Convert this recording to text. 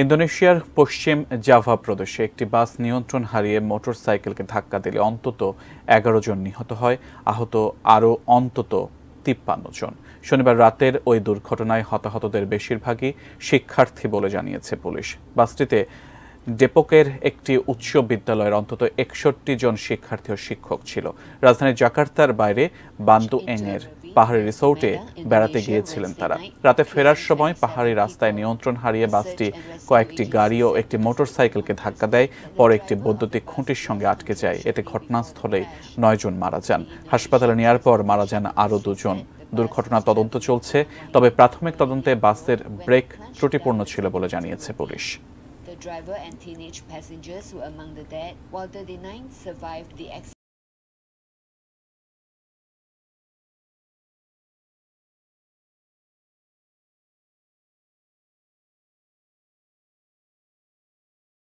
ইন্দোনেশিয়ার পশ্চিম জাভা প্রদেশে একটি বাস নিয়ন্ত্রণ হারিয়ে মোটরসাইকেলকে ধাক্কা দিলে অন্তত ১১ জন নিহত হয়, আহত আরও অন্তত ৫৩ জন। শনিবার রাতের ওই দুর্ঘটনায় হতাহতদের বেশিরভাগই শিক্ষার্থী বলে জানিয়েছে পুলিশ। বাসটিতে ডেপোকের একটি উচ্চ বিদ্যালয়ের অন্তত ৬১ জন শিক্ষার্থী ও শিক্ষক ছিল। রাজধানী জাকার্তার বাইরে বান্দুএংয়ের পাহাড়ি রিসোর্টে বেড়াতে গিয়েছিলেন তারা। রাতে ফেরার সময় পাহাড়ি রাস্তায় নিয়ন্ত্রণ হারিয়ে বাসটি কয়েকটি গাড়ি ও একটি মোটরসাইকেলকে ধাক্কা দেয়, পরে একটি বৈদ্যুতিক খুঁটির সঙ্গে আটকে যায়। এতে ঘটনাস্থলেই ৯ জন মারা যান। হাসপাতালে নেওয়ার পর মারা যান আরও ২ জন। দুর্ঘটনার তদন্ত চলছে, তবে প্রাথমিক তদন্তে বাসের ব্রেক ত্রুটিপূর্ণ ছিল বলে জানিয়েছে police. The driver and teenage passengers were among the dead, while 39 survived the accident.